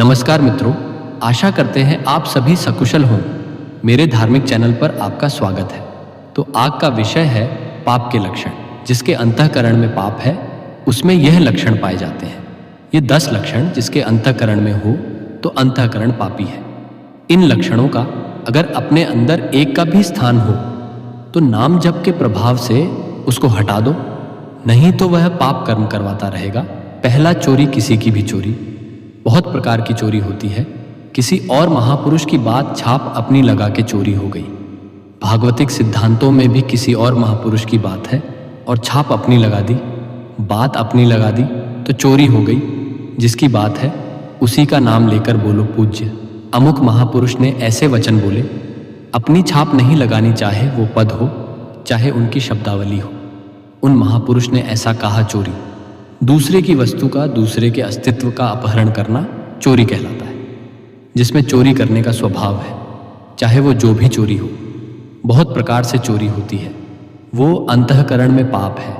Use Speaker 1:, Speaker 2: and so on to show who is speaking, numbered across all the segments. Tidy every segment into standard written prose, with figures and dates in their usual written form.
Speaker 1: नमस्कार मित्रों, आशा करते हैं आप सभी सकुशल हों। मेरे धार्मिक चैनल पर आपका स्वागत है। तो आज का विषय है पाप के लक्षण। जिसके अंतःकरण में पाप है उसमें यह लक्षण पाए जाते हैं। ये 10 लक्षण जिसके अंतःकरण में हो तो अंतःकरण पापी है। इन लक्षणों का अगर अपने अंदर एक का भी स्थान हो तो नाम जप के प्रभाव से उसको हटा दो, नहीं तो वह पाप कर्म करवाता रहेगा। पहला, चोरी किसी की भी चोरी। बहुत प्रकार की चोरी होती है। किसी और महापुरुष की बात छाप अपनी लगा के चोरी हो गई। भागवतिक सिद्धांतों में भी किसी और महापुरुष की बात है और छाप अपनी लगा दी, बात अपनी लगा दी तो चोरी हो गई। जिसकी बात है उसी का नाम लेकर बोलो पूज्य। अमुक महापुरुष ने ऐसे वचन बोले। अपनी छाप नहीं लगानी, चाहे वो पद हो चाहे उनकी शब्दावली हो। उन महापुरुष ने ऐसा कहा, चोरी। दूसरे की वस्तु का, दूसरे के अस्तित्व का अपहरण करना चोरी कहलाता है। जिसमें चोरी करने का स्वभाव है, चाहे वो जो भी चोरी हो। बहुत प्रकार से चोरी होती है, वो अंतःकरण में पाप है,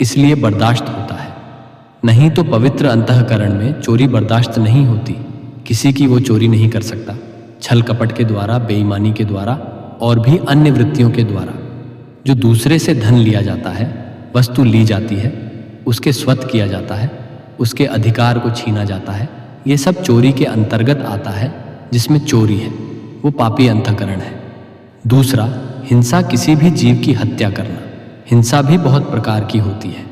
Speaker 1: इसलिए बर्दाश्त होता है। नहीं तो पवित्र अंतःकरण में चोरी बर्दाश्त नहीं होती। किसी की वो चोरी नहीं कर सकता। छल कपट के द्वारा, बेईमानी के द्वारा और भी अन्य वृत्तियों के द्वारा जो दूसरे से धन लिया जाता है, वस्तु ली जाती है, उसके स्वत किया जाता है, उसके अधिकार को छीना जाता है, ये सब चोरी के अंतर्गत आता है। जिसमें चोरी है वो पापी अंतःकरण है। दूसरा, हिंसा, किसी भी जीव की हत्या करना। हिंसा भी बहुत प्रकार की होती है।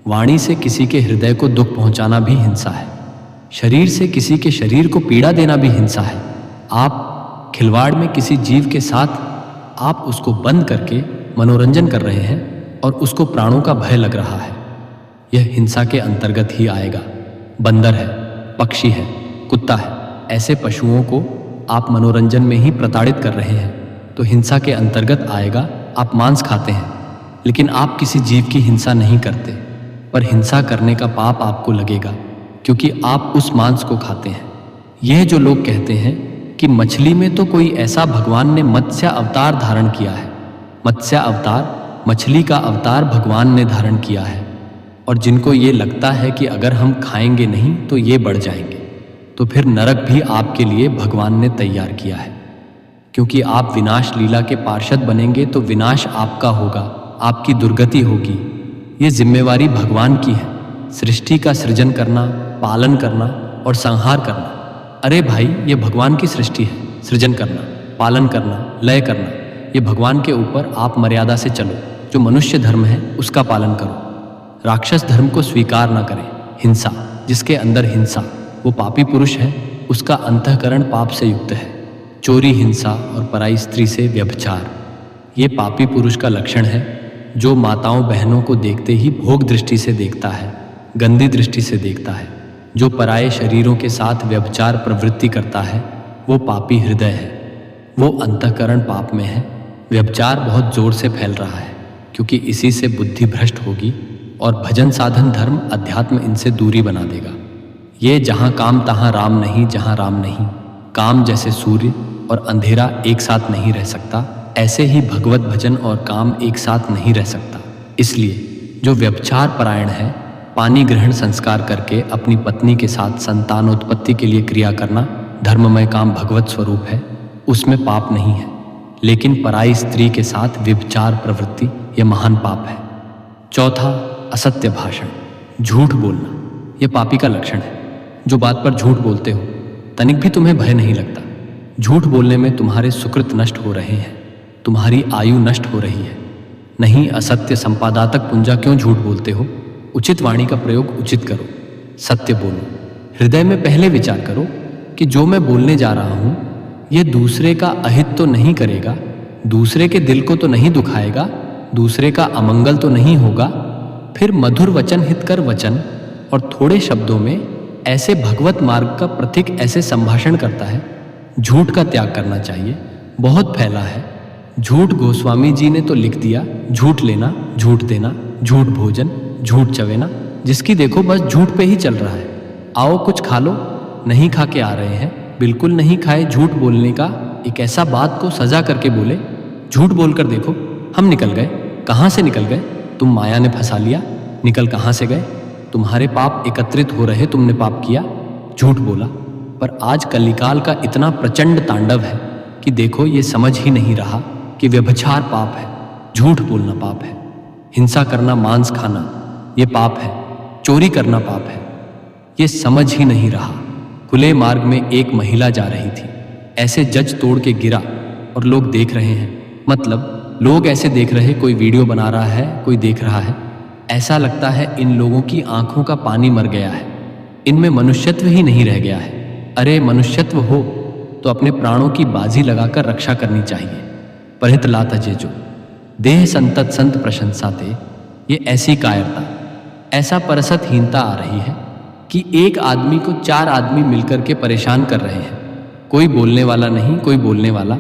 Speaker 1: वाणी से किसी के हृदय को दुख पहुंचाना भी हिंसा है। शरीर से किसी के शरीर को पीड़ा देना भी हिंसा है। आप खिलवाड़ में किसी जीव के साथ आप उसको बंद करके मनोरंजन कर रहे हैं और उसको प्राणों का भय लग रहा है, यह हिंसा के अंतर्गत ही आएगा। बंदर है, पक्षी है, कुत्ता है, ऐसे पशुओं को आप मनोरंजन में ही प्रताड़ित कर रहे हैं तो हिंसा के अंतर्गत आएगा। आप मांस खाते हैं लेकिन आप किसी जीव की हिंसा नहीं करते, पर हिंसा करने का पाप आपको लगेगा क्योंकि आप उस मांस को खाते हैं। यह जो लोग कहते हैं कि मछली में तो कोई ऐसा भगवान ने मत्स्य अवतार धारण किया है। मत्स्य अवतार, मछली का अवतार भगवान ने धारण किया है। और जिनको ये लगता है कि अगर हम खाएंगे नहीं तो ये बढ़ जाएंगे, तो फिर नरक भी आपके लिए भगवान ने तैयार किया है। क्योंकि आप विनाश लीला के पार्षद बनेंगे तो विनाश आपका होगा, आपकी दुर्गति होगी। ये जिम्मेवारी भगवान की है, सृष्टि का सृजन करना, पालन करना और संहार करना। अरे भाई, ये भगवान की सृष्टि है। सृजन करना, पालन करना, लय करना, ये भगवान के ऊपर आप मर्यादा से चलो। जो मनुष्य धर्म है उसका पालन करो। राक्षस धर्म को स्वीकार ना करें। हिंसा, जिसके अंदर हिंसा, वो पापी पुरुष है, उसका अंतःकरण पाप से युक्त है। चोरी, हिंसा और पराई स्त्री से व्यभिचार, ये पापी पुरुष का लक्षण है। जो माताओं बहनों को देखते ही भोग दृष्टि से देखता है, गंदी दृष्टि से देखता है, जो पराये शरीरों के साथ व्यभिचार प्रवृत्ति करता है, वो पापी हृदय है, वो अंतःकरण पाप में है। व्यभिचार बहुत जोर से फैल रहा है क्योंकि इसी से बुद्धि भ्रष्ट होगी और भजन साधन धर्म अध्यात्म इनसे दूरी बना देगा। ये जहाँ काम तहाँ राम नहीं, जहाँ राम नहीं। काम जैसे सूर्य और अंधेरा एक साथ नहीं रह सकता, ऐसे ही भगवत भजन और काम एक साथ नहीं रह सकता। इसलिए जो व्यभिचार परायण है, पानी ग्रहण संस्कार करके अपनी पत्नी के साथ संतानोत्पत्ति के लिए क्रिया करना धर्ममय काम भगवत स्वरूप है, उसमें पाप नहीं है। लेकिन पराई स्त्री के साथ व्यभिचार प्रवृत्ति यह महान पाप है। चौथा, असत्य भाषण, झूठ बोलना, यह पापी का लक्षण है। जो बात पर झूठ बोलते हो, तनिक भी तुम्हें भय नहीं लगता। झूठ बोलने में तुम्हारे सुकृत नष्ट हो रहे हैं, तुम्हारी आयु नष्ट हो रही है। नहीं, असत्य संपादातक पुंजा क्यों झूठ बोलते हो? उचित वाणी का प्रयोग उचित करो, सत्य बोलो। हृदय में पहले विचार करो कि जो मैं बोलने जा रहा हूं यह दूसरे का अहित तो नहीं करेगा, दूसरे के दिल को तो नहीं दुखाएगा, दूसरे का अमंगल तो नहीं होगा। फिर मधुर वचन हितकर वचन और थोड़े शब्दों में ऐसे भगवत मार्ग का प्रतीक ऐसे संभाषण करता है। झूठ का त्याग करना चाहिए, बहुत फैला है। झूठ गोस्वामी जी ने तो लिख दिया, झूठ लेना, झूठ देना, झूठ भोजन, झूठ चवेना। जिसकी देखो बस झूठ पे ही चल रहा है। आओ कुछ खा लो, नहीं खा के आ रहे हैं, बिल्कुल नहीं खाए। झूठ बोलने का एक ऐसा बात को सजा करके बोले, झूठ बोलकर देखो हम निकल गए। कहाँ से निकल गए? तुम माया ने फंसा लिया। निकल कहाँ से गए? तुम्हारे पाप एकत्रित हो रहे, तुमने पाप किया, झूठ बोला। पर आज कलिकाल का इतना प्रचंड तांडव है कि देखो ये समझ ही नहीं रहा कि व्यभिचार पाप है, झूठ बोलना पाप है, हिंसा करना, मांस खाना ये पाप है, चोरी करना पाप है। ये समझ ही नहीं रहा। खुले मार्ग में एक महिला जा रही थी, ऐसे जज तोड़ के गिरा और लोग देख रहे हैं। मतलब लोग ऐसे देख रहे, कोई वीडियो बना रहा है, कोई देख रहा है। ऐसा लगता है इन लोगों की आंखों का पानी मर गया है, इनमें मनुष्यत्व ही नहीं रह गया है। अरे मनुष्यत्व हो तो अपने प्राणों की बाजी लगाकर रक्षा करनी चाहिए। परित लात जेजो देह संतत संत प्रशंसाते, ये ऐसी कायरता, ऐसा परसतहीनता आ रही है कि एक आदमी को 4 आदमी मिलकर के परेशान कर रहे हैं। कोई बोलने वाला नहीं, कोई बोलने वाला,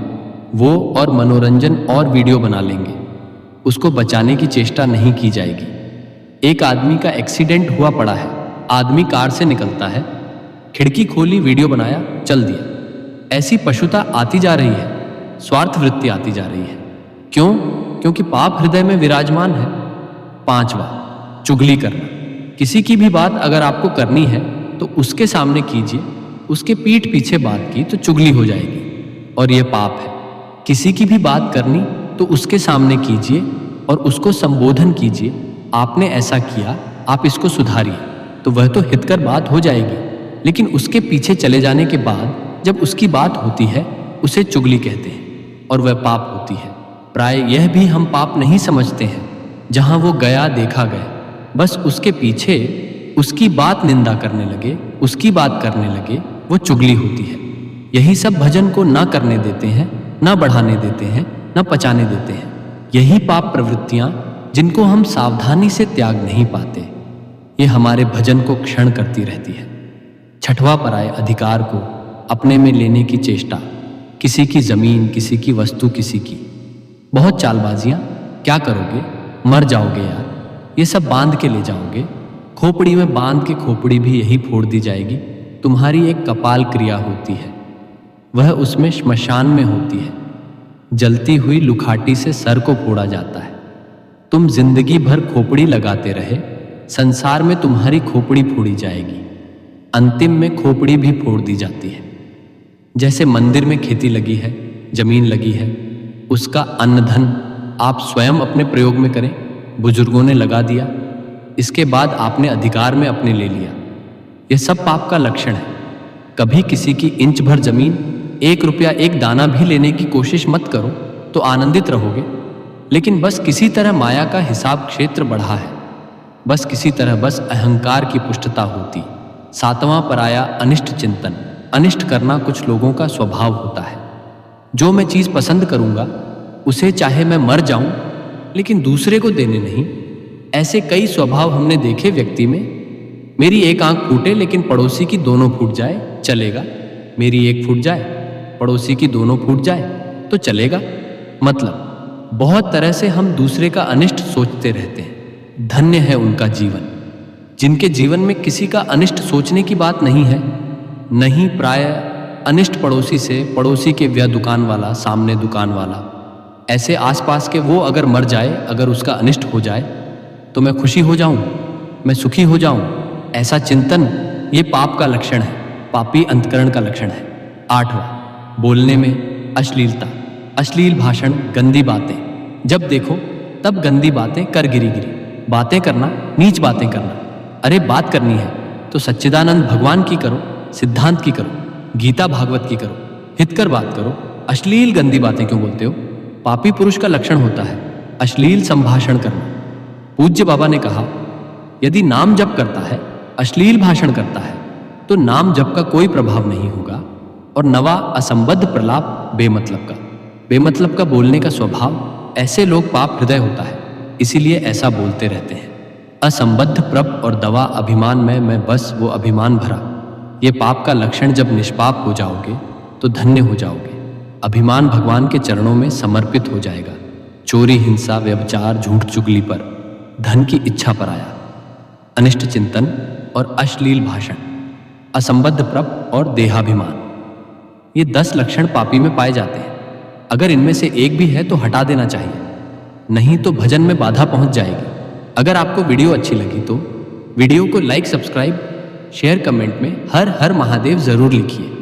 Speaker 1: वो और मनोरंजन और वीडियो बना लेंगे, उसको बचाने की चेष्टा नहीं की जाएगी। एक आदमी का एक्सीडेंट हुआ पड़ा है, आदमी कार से निकलता है, खिड़की खोली, वीडियो बनाया, चल दिया। ऐसी पशुता आती जा रही है, स्वार्थ वृत्ति आती जा रही है। क्यों? क्योंकि पाप हृदय में विराजमान है। 5वां, चुगली करना। किसी की भी बात अगर आपको करनी है तो उसके सामने कीजिए, उसके पीठ पीछे बात की तो चुगली हो जाएगी और यह पाप है। किसी की भी बात करनी तो उसके सामने कीजिए और उसको संबोधन कीजिए, आपने ऐसा किया, आप इसको सुधारिए, तो वह तो हितकर बात हो जाएगी। लेकिन उसके पीछे चले जाने के बाद जब उसकी बात होती है उसे चुगली कहते हैं और वह पाप होती है। प्राय यह भी हम पाप नहीं समझते हैं, जहां वो गया देखा गया, बस उसके पीछे उसकी बात निंदा करने लगे, उसकी बात करने लगे, वो चुगली होती है। यही सब भजन को ना करने देते हैं, ना बढ़ाने देते हैं, ना पचाने देते हैं। यही पाप प्रवृत्तियां जिनको हम सावधानी से त्याग नहीं पाते, ये हमारे भजन को क्षण करती रहती है। 6वां, पराये अधिकार को अपने में लेने की चेष्टा, किसी की जमीन, किसी की वस्तु, किसी की। बहुत चालबाजियां, क्या करोगे, मर जाओगे यार, ये सब बांध के ले जाओगे, खोपड़ी में बांध के खोपड़ी भी यही फोड़ दी जाएगी। तुम्हारी एक कपाल क्रिया होती है, वह उसमें श्मशान में होती है। जलती हुई लुखाटी से सर को फोड़ा जाता है। तुम जिंदगी भर खोपड़ी लगाते रहे, संसार में तुम्हारी खोपड़ी फोड़ी जाएगी, अंतिम में खोपड़ी भी फोड़ दी जाती है। जैसे मंदिर में खेती लगी है, जमीन लगी है, उसका अन्न धन आप स्वयं अपने प्रयोग में करें, बुजुर्गों ने लगा दिया, इसके बाद आपने अधिकार में अपने ले लिया। यह सब पाप का लक्षण है। कभी किसी की इंच भर जमीन, 1 रुपया, 1 दाना भी लेने की कोशिश मत करो तो आनंदित रहोगे। लेकिन बस किसी तरह माया का हिसाब क्षेत्र बढ़ा है, बस किसी तरह, बस अहंकार की पुष्टता होती। 7वां, पराया अनिष्ट चिंतन। अनिष्ट करना कुछ लोगों का स्वभाव होता है। जो मैं चीज़ पसंद करूंगा उसे चाहे मैं मर जाऊं लेकिन दूसरे को देने नहीं। ऐसे कई स्वभाव हमने देखे व्यक्ति में। मेरी एक आंख फूटे लेकिन पड़ोसी की दोनों फूट जाए, चलेगा। मेरी एक फूट जाए, पड़ोसी की दोनों फूट जाए तो चलेगा। मतलब बहुत तरह से हम दूसरे का अनिष्ट सोचते रहते हैं। धन्य है उनका जीवन जिनके जीवन में किसी का अनिष्ट सोचने की बात नहीं है। नहीं, प्राय अनिष्ट पड़ोसी से, पड़ोसी के वह दुकान वाला, सामने दुकान वाला, ऐसे आसपास के, वो अगर मर जाए, अगर उसका अनिष्ट हो जाए तो मैं खुशी हो जाऊं, मैं सुखी हो जाऊं, ऐसा चिंतन ये पाप का लक्षण है, पापी अंतकरण का लक्षण है। 8वां, बोलने में अश्लीलता। अश्लील भाषण, गंदी बातें, जब देखो तब गंदी बातें कर गिरी गिरी। बातें करना, नीच बातें करना। अरे बात करनी है तो सच्चिदानंद भगवान की करो, सिद्धांत की करो, गीता भागवत की करो, हितकर बात करो। अश्लील गंदी बातें क्यों बोलते हो? पापी पुरुष का लक्षण होता है अश्लील संभाषण करना। पूज्य बाबा ने कहा, यदि नाम जप करता है, अश्लील भाषण करता है तो नाम जप का कोई प्रभाव नहीं होगा। और 9वां, असंबद्ध प्रलाप, बेमतलब का बोलने का स्वभाव। ऐसे लोग पाप हृदय होता है, इसीलिए ऐसा बोलते रहते हैं। असंबद्ध प्रप और दवा, अभिमान में मैं बस, वो अभिमान भरा। ये पाप का लक्षण। जब निष्पाप हो जाओगे तो धन्य हो जाओगे। अभिमान भगवान के चरणों में समर्पित हो जाएगा। चोरी, हिंसा, व्यभिचार, झूठ, चुगली पर, धन की इच्छा पर आया, अनिष्ट चिंतन और अश्लील भाषण, असंबद्ध प्रप और देहाभिमान, ये 10 लक्षण पापी में पाए जाते हैं। अगर इनमें से एक भी है तो हटा देना चाहिए, नहीं तो भजन में बाधा पहुंच जाएगी। अगर आपको वीडियो अच्छी लगी तो वीडियो को लाइक, सब्सक्राइब, शेयर कमेंट में हर हर महादेव जरूर लिखिए।